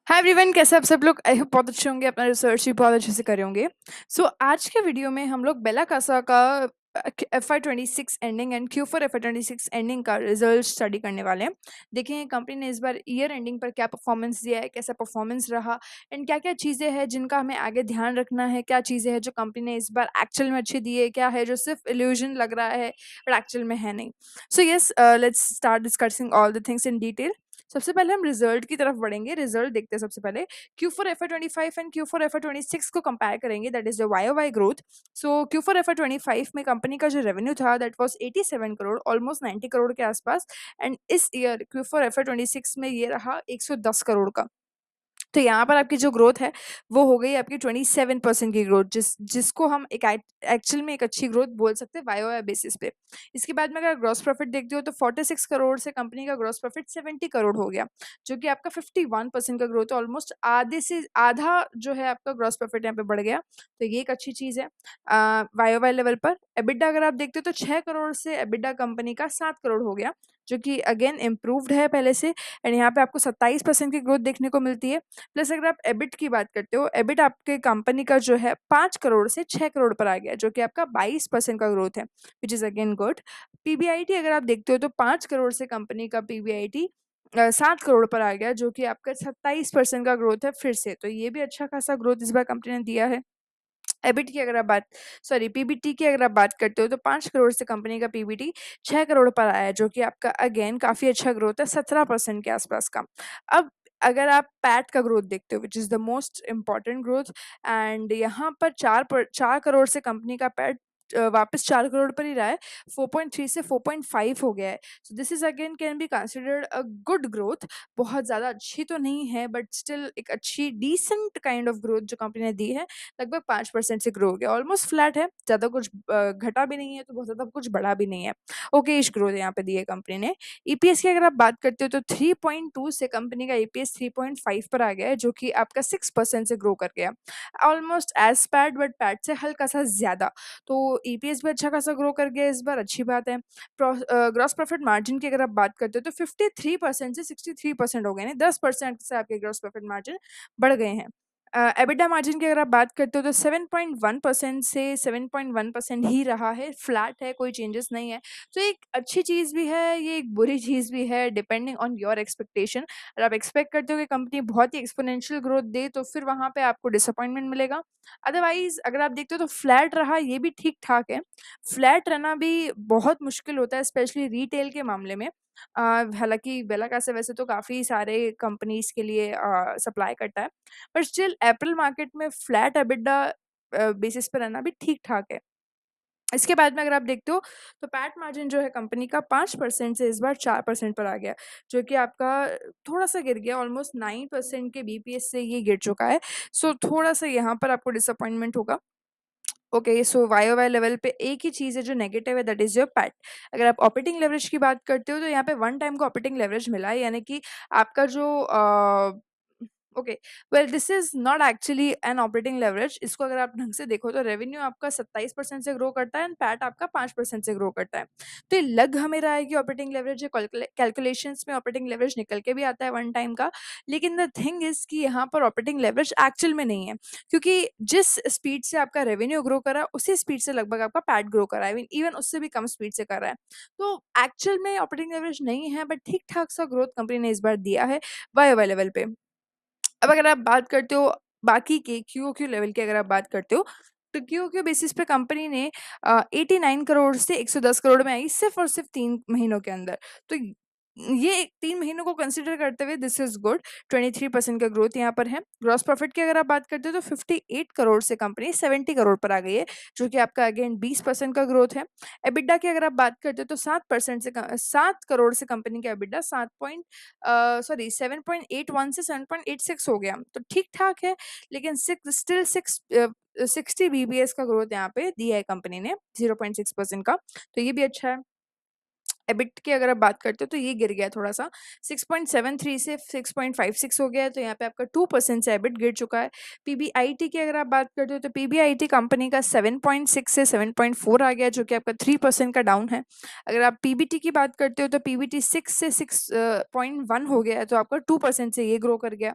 Hi everyone, कैसे आप सब लोग? आई होप बहुत अच्छे होंगे, अपना रिसर्च भी बहुत अच्छे से करे होंगे। आज के वीडियो में हम लोग बेला कासा का FY26 ending and Q4 FY26 ending का रिजल्ट स्टडी करने वाले हैं। देखें कंपनी ने इस बार ईयर एंडिंग पर क्या परफॉर्मेंस दिया है, कैसा परफॉर्मेंस रहा एंड क्या क्या चीज़ें हैं जिनका हमें आगे ध्यान रखना है, क्या चीज़ें हैं जो कंपनी ने इस बार एक्चुअल में अच्छी दी है, क्या है जो सिर्फ इल्यूजन लग रहा है बट एक्चुअल में है नहीं। Let's start discussing all the things in detail. सबसे पहले हम रिजल्ट की तरफ बढ़ेंगे। रिजल्ट देखते हैं सबसे पहले। Q4 FY25 and Q4 FY26 को कंपेयर करेंगे, that is the YOY growth. Q4 FY25 में कंपनी का जो रेवेन्यू था that was 87 crore, almost 90 crore के आसपास। एंड इस ईयर Q4 FY26 में ये रहा 110 करोड़ का। तो यहाँ पर आपकी जो ग्रोथ है वो हो गई आपकी 27% की ग्रोथ, जिसको हम एक एक्चुअल में एक अच्छी ग्रोथ बोल सकते हैं वाई बेसिस पे। इसके बाद में अगर ग्रॉस प्रॉफिट देखते हो तो 46 करोड़ से कंपनी का ग्रॉस प्रॉफिट 70 करोड़ हो गया, जो कि आपका 51% का ग्रोथ है। ऑलमोस्ट आधे से आधा जो है आपका ग्रॉस प्रॉफिट यहाँ पे बढ़ गया, तो ये एक अच्छी चीज़ है। वाई लेवल पर एबिडा अगर आप देखते हो तो 6 करोड़ से एबिडा कंपनी का 7 करोड़ हो गया, जो कि अगेन इम्प्रूव्ड है पहले से। एंड यहाँ पे आपको 27% की ग्रोथ देखने को मिलती है। प्लस अगर आप एबिट की बात करते हो, एबिट आपके कंपनी का जो है 5 करोड़ से 6 करोड़ पर आ गया, जो कि आपका 22% का ग्रोथ है, which is again good. PBIT अगर आप देखते हो तो 5 करोड़ से कंपनी का पीबीआईटी 7 करोड़ पर आ गया, जो कि आपका 27% का ग्रोथ है फिर से। तो ये भी अच्छा खासा ग्रोथ इस बार कंपनी ने दिया है। एबिट की अगर आप बात सॉरी पीबीटी की अगर आप बात करते हो तो 5 करोड़ से कंपनी का पीबीटी 6 करोड़ पर आया है, जो कि आपका अगेन काफी अच्छा ग्रोथ है, 17% के आसपास का। अब अगर आप पैट का ग्रोथ देखते हो, which is the most important growth, and यहाँ पर 4 करोड़ से कंपनी का पैट वापस 4 करोड़ पर ही रहा है, 4.3 से 4.5 हो गया है। So this is again can be considered a good growth. बहुत ज़्यादा अच्छी तो नहीं है बट स्टिल एक अच्छी डिसेंट काइंड ऑफ ग्रोथ जो कंपनी ने दी है। लगभग 5% से ग्रो हो गया, ऑलमोस्ट फ्लैट है, ज़्यादा कुछ घटा भी नहीं है तो बहुत ज़्यादा कुछ बढ़ा भी नहीं है। ओके इश ग्रोथ यहाँ पे दी है कंपनी ने। ईपीएस की अगर आप बात करते हो तो 3.2 से कंपनी का ईपीएस 3.5 पर आ गया है, जो कि आपका 6% से ग्रो कर गया, almost as pat but pat से हल्का सा ज़्यादा। तो ईपीएस भी अच्छा खासा ग्रो कर गया इस बार, अच्छी बात है। ग्रॉस प्रॉफिट मार्जिन की अगर आप बात करते हो तो 53% से 63% हो गए, नहीं 10% से आपके ग्रॉस प्रॉफिट मार्जिन बढ़ गए हैं। एबिटा मार्जिन की अगर आप बात करते हो तो 7.1% से 7.1% ही रहा है, फ्लैट है, कोई चेंजेस नहीं है। तो एक अच्छी चीज़ भी है, ये एक बुरी चीज़ भी है, डिपेंडिंग ऑन योर एक्सपेक्टेशन। अगर आप एक्सपेक्ट करते हो कि कंपनी बहुत ही एक्सपोनेंशियल ग्रोथ दे तो फिर वहाँ पे आपको डिसअपॉइंटमेंट मिलेगा। अदरवाइज अगर आप देखते हो तो फ्लैट रहा, ये भी ठीक ठाक है। फ्लैट रहना भी बहुत मुश्किल होता है स्पेशली रिटेल के मामले में। हालांकि बेला कैसे वैसे तो काफ़ी सारे कंपनीज के लिए सप्लाई करता है, पर स्टिल एप्पल मार्केट में फ्लैट एबिटा बेसिस पे रहना भी ठीक ठाक है। इसके बाद में अगर आप देखते हो तो पैट मार्जिन जो है कंपनी का 5% से इस बार 4% पर आ गया, जो कि आपका थोड़ा सा गिर गया, ऑलमोस्ट 9% के बीपीएस से ये गिर चुका है। सो थोड़ा सा यहाँ पर आपको डिसअपॉइंटमेंट होगा। ओके सो वाई लेवल पे एक ही चीज़ है जो नेगेटिव है, दैट इज योर पैट। अगर आप ऑपरेटिंग लेवरेज की बात करते हो तो यहाँ पे वन टाइम को ऑपरेटिंग लेवरेज मिला है, यानी कि आपका जो okay well this is not actually an operating leverage. इसको अगर आप ढंग से देखो तो रेवेन्यू आपका 27% से ग्रो करता है एंड पैट आपका 5% से ग्रो करता है। तो ये लग हमें रहा है कि ऑपरेटिंग लेवरेज है, कैलकुलेशंस में ऑपरेटिंग लेवरेज निकल के भी आता है वन टाइम का। लेकिन द थिंग इज कि यहाँ पर ऑपरेटिंग लेवरेज एक्चुअल में नहीं है, क्योंकि जिस स्पीड से आपका रेवेन्यू ग्रो कर रहा है उसी स्पीड से लगभग आपका पैट ग्रो कर रहा है, आई मीन इवन उससे भी कम स्पीड से कर रहा है। तो एक्चुअल में ऑपरेटिंग लेवरेज नहीं है बट ठीक ठाक सा ग्रोथ कंपनी ने इस बार दिया है वाई लेवल पे। अब अगर आप बात करते हो बाकी के क्यूओक्यू लेवल की, अगर आप बात करते हो तो क्यूओक्यू बेसिस पे कंपनी ने 89 करोड़ से 110 करोड़ में आई, सिर्फ और सिर्फ 3 महीनों के अंदर। तो ये 3 महीनों को कंसिडर करते हुए दिस इज गुड। 23% का ग्रोथ यहाँ पर है। ग्रॉस प्रॉफिट की अगर आप बात करते हो तो 58 करोड़ से कंपनी 70 करोड़ पर आ गई है, जो कि आपका अगेन 20% का ग्रोथ है। एबिडा की अगर आप बात करते हो तो 7% से 7 करोड़ से कंपनी का एबिडा 7.81 से 7.86 हो गया, तो ठीक ठाक है। लेकिन स्टिल 60 बीबीएस का ग्रोथ यहाँ पे दिया है कंपनी ने, 0.6% का, तो ये भी अच्छा है। एबिट की अगर आप बात करते हो तो ये गिर गया थोड़ा सा, 6.73 से 6.56 हो गया है, तो यहाँ पे आपका 2% से एबिट गिर चुका है। पीबीआईटी की अगर आप बात करते हो तो पीबीआईटी कंपनी का 7.6 से 7.4 आ गया, जो कि आपका 3% का डाउन है। अगर आप पीबीटी की बात करते हो तो पीबीटी 6 से 6.1 हो गया है, तो आपका 2% से ये ग्रो कर गया।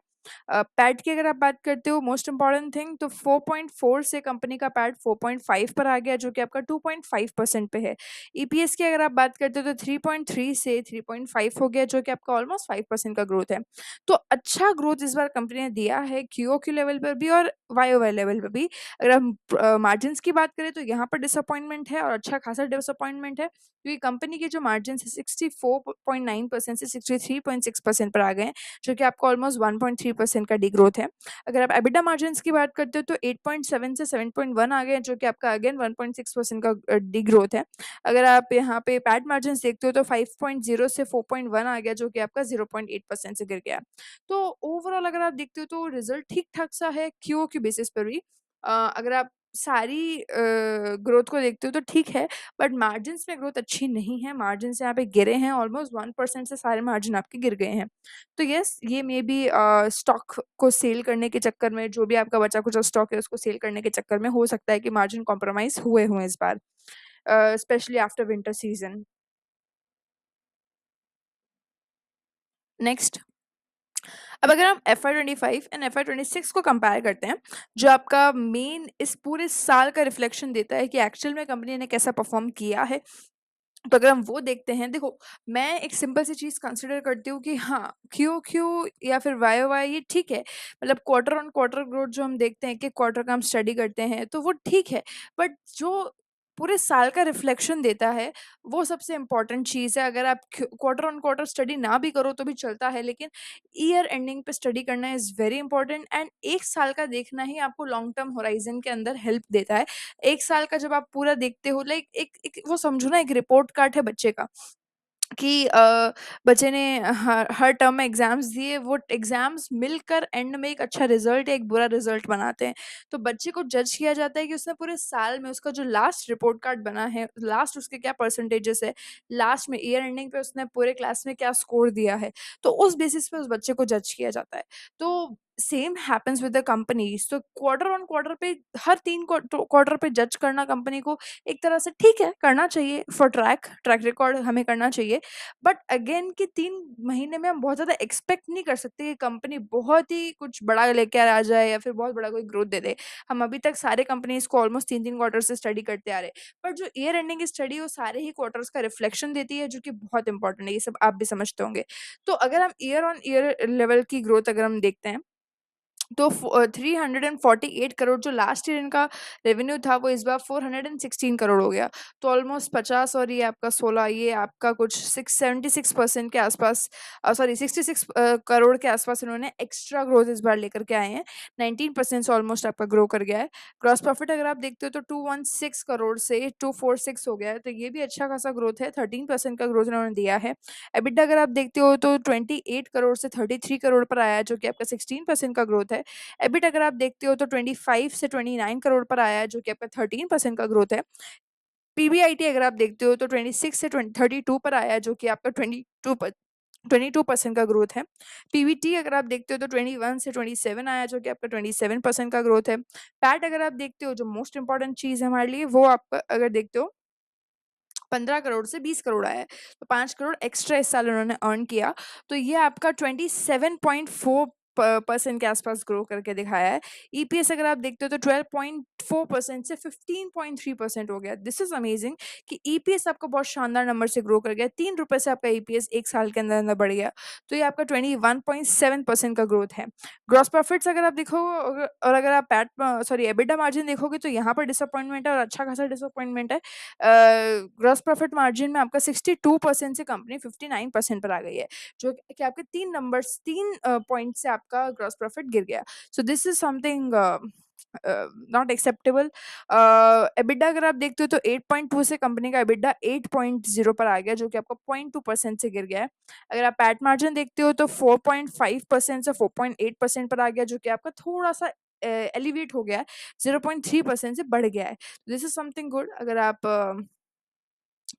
पैट की अगर आप बात करते हो मोस्ट इम्पॉर्टेंट थिंग, तो 4.4 से कंपनी का पैट 4.5 पर आ गया, जो कि आपका 2.5% पे है। ईपीएस की अगर आप बात करते हो तो 3.3 से 3.5 हो गया, जो कि आपका ऑलमोस्ट 5% का ग्रोथ है। तो अच्छा ग्रोथ इस बार कंपनी ने दिया है क्यूओक्यू लेवल पर भी और वाईओवाई लेवल पर भी। अगर हम मार्जिन्स की बात करें तो यहाँ पर डिसअपॉइंटमेंट है और अच्छा खासा डिसअपॉइंटमेंट है, क्योंकि कंपनी के जो मार्जिन है 64.9% से 63.6% पर आ गए हैं, जो कि आपको ऑलमोस्ट 1.3% का डिग्रोथ है। अगर आप एबिटा मार्जिन्स की बात करते हो तो 8.7 से 7.1 आ गए हैं, जो कि आपका अगेन 1.6% का डिग्रोथ है। अगर आप यहाँ पे पैट मार्जिन्स देखते हो तो 5.0 से 4.1 आ गया, जो कि आपका 0.8% से गिर गया। तो ओवरऑल अगर आप देखते हो तो रिजल्ट ठीक ठाक सा है क्यू की बेसिस पर भी। अगर आप सारी ग्रोथ को देखते हो तो ठीक है, बट मार्जिन्स में ग्रोथ अच्छी नहीं है। मार्जिन्स यहाँ पे गिरे हैं, ऑलमोस्ट 1% से सारे मार्जिन आपके गिर गए हैं। तो यस, ये मे बी स्टॉक को सेल करने के चक्कर में, जो भी आपका बचा कुचा स्टॉक है उसको सेल करने के चक्कर में हो सकता है कि मार्जिन कॉम्प्रोमाइज हुए हुए इस बार, specially after winter season. Next, अब अगर हम FY25 एंड FY26 को कंपेयर करते हैं, जो आपका मेन इस पूरे साल का रिफ्लेक्शन देता है कि एक्चुअल में कंपनी ने कैसा परफॉर्म किया है, तो अगर हम वो देखते हैं, देखो मैं एक सिंपल सी चीज़ कंसिडर करती हूँ कि हाँ, क्यू क्यू या फिर वाई वाई ये ठीक है, मतलब क्वार्टर ऑन क्वार्टर ग्रोथ जो हम देखते हैं कि क्वार्टर का हम स्टडी करते हैं तो वो ठीक है, बट जो पूरे साल का रिफ्लेक्शन देता है वो सबसे इम्पोर्टेंट चीज़ है। अगर आप क्वार्टर ऑन क्वार्टर स्टडी ना भी करो तो भी चलता है, लेकिन ईयर एंडिंग पे स्टडी करना इज़ वेरी इंपॉर्टेंट, एंड एक साल का देखना ही आपको लॉन्ग टर्म होराइजन के अंदर हेल्प देता है। एक साल का जब आप पूरा देखते हो, लाइक एक वो समझो ना, एक रिपोर्ट कार्ड है बच्चे का कि बच्चे ने हर हर टर्म में एग्जाम्स दिए, वो एग्जाम्स मिलकर एंड में एक अच्छा रिजल्ट या एक बुरा रिजल्ट बनाते हैं। तो बच्चे को जज किया जाता है कि उसने पूरे साल में उसका जो लास्ट रिपोर्ट कार्ड बना है, लास्ट उसके क्या परसेंटेजेस है, लास्ट में ईयर एंडिंग पे उसने पूरे क्लास में क्या स्कोर दिया है, तो उस बेसिस पे उस बच्चे को जज किया जाता है। तो same happens with the companies. तो क्वार्टर ऑन क्वार्टर पे, हर 3 क्वार्टर पे जज करना कंपनी को एक तरह से ठीक है, करना चाहिए फॉर ट्रैक रिकॉर्ड हमें करना चाहिए। बट अगेन कि 3 महीने में हम बहुत ज़्यादा एक्सपेक्ट नहीं कर सकते कि कंपनी बहुत ही कुछ बड़ा लेकर आ जाए या फिर बहुत बड़ा कोई ग्रोथ दे दे। हम अभी तक सारे कंपनीज को ऑलमोस्ट 3-3 क्वार्टर से स्टडी करते आ रहे हैं। बट जो ईयर एंडिंग स्टडी है वो सारे ही क्वार्टर्स का रिफ्लेक्शन देती है, जो कि बहुत इंपॉर्टेंट है। ये सब आप भी समझते होंगे। तो अगर हम ईयर ऑन ईयर लेवल की ग्रोथ अगर हम देखते हैं तो 348 करोड़ जो लास्ट ईयर इनका रेवेन्यू था, वो इस बार 416 करोड़ हो गया। तो ऑलमोस्ट 50 और ये आपका 16, ये आपका कुछ 676% के आसपास, सॉरी 66 करोड़ के आसपास इन्होंने एक्स्ट्रा ग्रोथ इस बार लेकर के आए हैं। 19% से ऑलमोस्ट आपका ग्रो कर गया है। ग्रॉस प्रॉफिट अगर आप देखते हो तो 216 करोड़ से 246 हो गया है, तो ये भी अच्छा खासा ग्रोथ है। 13% का ग्रोथ इन्होंने दिया है। एबिटा अगर आप देखते हो तो 28 करोड़ से 33 करोड़ पर आया है, जो कि आपका 16% का ग्रोथ है। एबिट अगर आप देखते हो तो 25 से 29 करोड़ पर आया है, जो कि आपका 13% का ग्रोथ है। पीबीआईटी अगर आप देखते हो तो 26 से 32 पर आया है, जो कि आपका 22% का ग्रोथ है। पीवीटी अगर आप देखते हो तो 21 से 27 आया, जो कि आपका 27% का ग्रोथ है। पैट अगर आप देखते हो, जो मोस्ट इंपॉर्टेंट चीज़ है हमारे लिए, वो आप अगर देखते हो 15 करोड़ से 20 करोड़ आया है, तो 5 करोड़ एक्स्ट्रा इस साल उन्होंने अर्न किया। तो ये आपका 27.4% के आसपास ग्रो करके दिखाया है। ईपीएस अगर आप देखते हो तो 12.4% से 15.3% हो गया। दिस इज अमेजिंग कि ईपीएस आपका बहुत शानदार नंबर से ग्रो कर गया। 3 रुपए से आपका ईपीएस एक साल के अंदर अंदर बढ़ गया। तो ये आपका 21.7% का ग्रोथ है। ग्रॉस प्रॉफिट्स अगर आप देखो, और अगर आप पैट सॉरी एबिटा मार्जिन देखोगे तो यहाँ पर डिसअपॉइंटमेंट है और अच्छा खासा डिसअपॉइंटमेंट है। ग्रॉस प्रॉफिट मार्जिन में आपका 62% से कंपनी 59% पर आ गई है, जो कि आपके 3 पॉइंट से आपका ग्रॉस प्रॉफिट गिर गया। So this is something not acceptable. EBITDA अगर आप देखते हो तो 8.2 से कंपनी का एबिडा 8.0 पर आ गया, जो कि आपका 0.2% से गिर गया है। अगर आप पैट मार्जिन देखते हो तो 4.5% से 4.8% पर आ गया, जो कि आपका थोड़ा सा एलिवेट हो गया है, 0.3% से बढ़ गया है। This is something good. अगर आप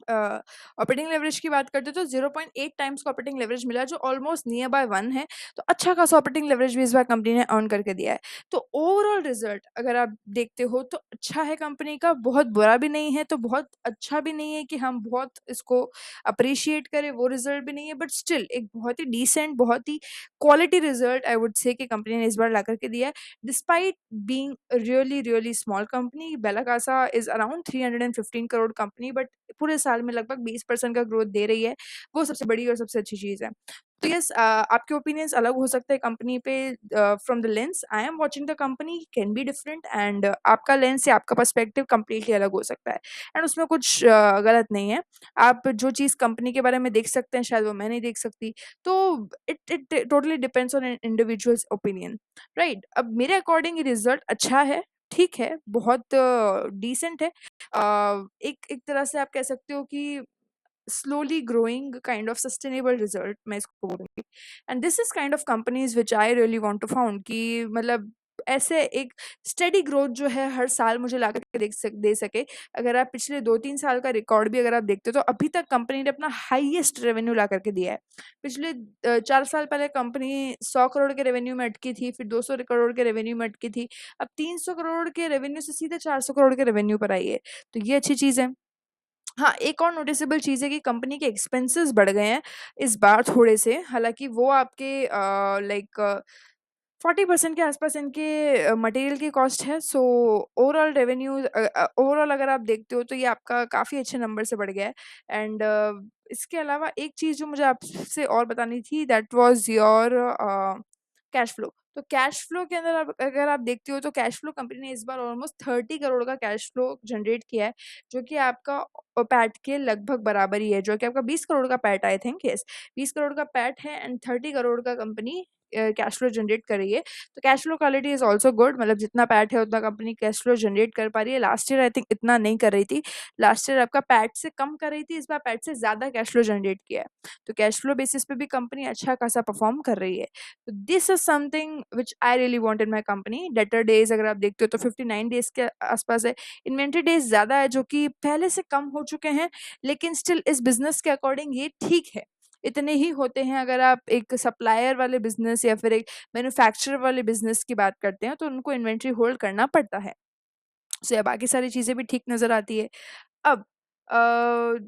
ऑपरेटिंग लेवरेज की बात करते तो 0.8 टाइम्स का ऑपरेटिंग लेवरेज मिला, जो ऑलमोस्ट नियर बाय 1 है। तो अच्छा खासा ऑपरेटिंग लेवरेज भी इस बार कंपनी ने अर्न करके दिया है। तो ओवरऑल रिजल्ट अगर आप देखते हो तो अच्छा है कंपनी का, बहुत बुरा भी नहीं है तो बहुत अच्छा भी नहीं है कि हम बहुत इसको अप्रिशिएट करें, वो रिजल्ट भी नहीं है, बट स्टिल एक बहुत ही डिसेंट, बहुत ही quality result I would say कि कंपनी ने इस बार ला करके दिया है। Despite being really really small company, Bella Casa is around 315 crore company, but पूरे साल में लगभग 20% का ग्रोथ दे रही है। वो सबसे बड़ी और सबसे अच्छी चीज़ है। तो यस, आपके ओपिनियंस अलग हो सकते हैं कंपनी पे। From the lens I am watching the company can be different, and आपका लेंस या आपका पर्सपेक्टिव कंप्लीटली अलग हो सकता है, एंड उसमें कुछ गलत नहीं है। आप जो चीज़ कंपनी के बारे में देख सकते हैं शायद वो मैं नहीं देख सकती। तो it it totally depends on an individuals opinion, right? अब मेरे अकॉर्डिंग रिजल्ट अच्छा है, ठीक है, बहुत डिसेंट है। एक एक तरह से आप कह सकते हो कि slowly growing kind of sustainable result मैं इसको बोलूँगी। And this is kind of companies which I really want to found, कि मतलब ऐसे एक स्टेडी ग्रोथ जो है हर साल मुझे ला करके दे सके। अगर आप पिछले 2-3 साल का रिकॉर्ड भी अगर आप देखते हो तो अभी तक कंपनी ने अपना हाईएस्ट रेवेन्यू ला करके दिया है। पिछले 4 साल पहले कंपनी 100 करोड़ के रेवेन्यू में अटकी थी, फिर 200 करोड़ के रेवेन्यू में अटकी थी, अब 300 करोड़ के रेवेन्यू से सीधे 400 करोड़ के रेवेन्यू पर आई है। तो ये अच्छी चीज़ है। हाँ, एक और नोटिसेबल चीज़ है कि कंपनी के एक्सपेंसेस बढ़ गए हैं इस बार थोड़े से, हालाँकि वो आपके लाइक 40% के आसपास इनके मटेरियल की कॉस्ट है। सो ओवरऑल रेवेन्यू ओवरऑल अगर आप देखते हो तो ये आपका काफ़ी अच्छे नंबर से बढ़ गया है। एंड इसके अलावा एक चीज़ जो मुझे आपसे और बतानी थी, that was your cash flow. तो कैश फ्लो के अंदर आप अगर आप देखते हो तो कैश फ्लो कंपनी ने इस बार ऑलमोस्ट 30 करोड़ का कैश फ्लो जनरेट किया है, जो कि आपका पैट के लगभग बराबर ही है, जो कि आपका 20 करोड़ का PAT, I think, yes, 20 crore का पैट है एंड 30 करोड़ का कंपनी कैश फ्लो जनरेट कर रही है। तो cash flow quality is also good, मतलब जितना पैट है उतना कंपनी कैश फ्लो जनरेट कर पा रही है। लास्ट ईयर आई थिंक इतना नहीं कर रही थी, लास्ट ईयर आपका पैट से कम कर रही थी, इस बार पैट से ज़्यादा कैश फ्लो जनरेट किया है। तो कैश फ्लो बेसिस पे भी कंपनी अच्छा खासा परफॉर्म कर रही है। तो this is something which I really want in my company. Debtor days अगर आप देखते हो तो 59 डेज के आसपास है। इन्वेंट्री डेज ज़्यादा है, जो कि पहले से कम हो चुके हैं, लेकिन स्टिल इस बिजनेस के अकॉर्डिंग ये ठीक है। इतने ही होते हैं। अगर आप एक सप्लायर वाले बिजनेस या फिर एक मैन्युफैक्चरर वाले बिजनेस की बात करते हैं तो उनको इन्वेंट्री होल्ड करना पड़ता है। सो या बाकी सारी चीज़ें भी ठीक नज़र आती है। अब अ,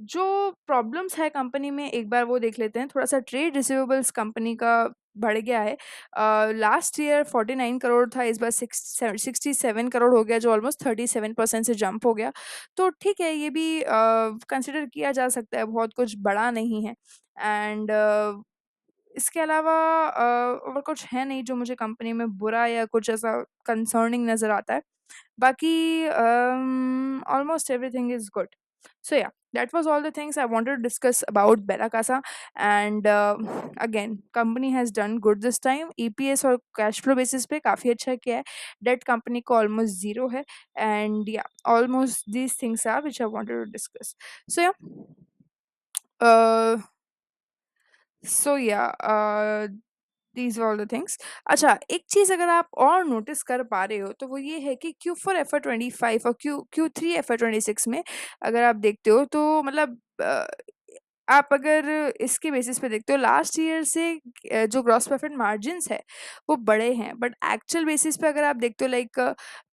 जो प्रॉब्लम्स है कंपनी में एक बार वो देख लेते हैं। थोड़ा-सा ट्रेड रिसीवेबल्स कंपनी का बढ़ गया है। लास्ट ईयर 49 करोड़ था, इस बार 67 करोड़ हो गया, जो ऑलमोस्ट 37% से जंप हो गया। तो ठीक है, ये भी कंसिडर किया जा सकता है, बहुत कुछ बड़ा नहीं है। एंड इसके अलावा और कुछ है नहीं जो मुझे कंपनी में बुरा या कुछ ऐसा कंसर्निंग नज़र आता है। Baki, almost everything is good. So yeah, that was all the things I wanted to discuss about Bella Casa. And again, company has done good this time. EPS और cash flow basis पे काफ़ी अच्छा किया है. Debt company को almost zero है. And yeah, almost these things are which I wanted to discuss. So yeah, uh, these all the things. अच्छा, एक चीज़ अगर आप और नोटिस कर पा रहे हो तो वो ये है कि Q4 FY25 और Q3 FY26 में अगर आप देखते हो तो मतलब आप अगर इसके बेसिस पे देखते हो लास्ट ईयर से जो ग्रॉस प्रॉफिट मार्जिन्स है वो बड़े हैं, बट एक्चुअल बेसिस पे अगर आप देखते हो लाइक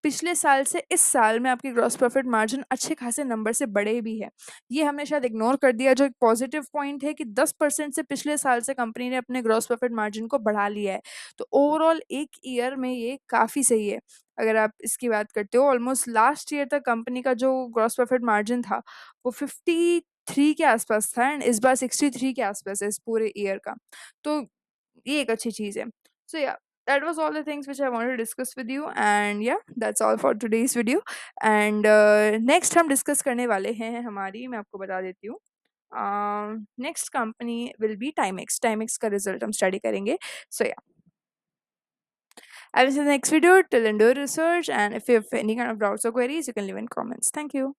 पिछले साल से इस साल में आपकी ग्रॉस प्रॉफिट मार्जिन अच्छे खासे नंबर से बड़े भी है। ये हमने शायद इग्नोर कर दिया, जो एक पॉजिटिव पॉइंट है कि 10% से पिछले साल से कंपनी ने अपने ग्रॉस प्रॉफिट मार्जिन को बढ़ा लिया है। तो ओवरऑल एक ईयर में ये काफ़ी सही है। अगर आप इसकी बात करते हो, ऑलमोस्ट लास्ट ईयर तक कंपनी का जो ग्रॉस प्रॉफिट मार्जिन था वो 53 के आसपास था, एंड इस बार 63 के आसपास है इस पूरे ईयर का। तो ये एक अच्छी चीज़ है। सो या, that was all the things which I wanted to discuss with you, and yeah, that's all for today's video. And next हम डिस्कस करने वाले हैं हमारी, मैं आपको बता देती हूँ, next company will be Timex. Timex का रिजल्ट हम स्टडी करेंगे। सो या, I will see you in the next video. Till then, do research, and if you have any kind of doubts or queries, you can leave in comments. Thank you.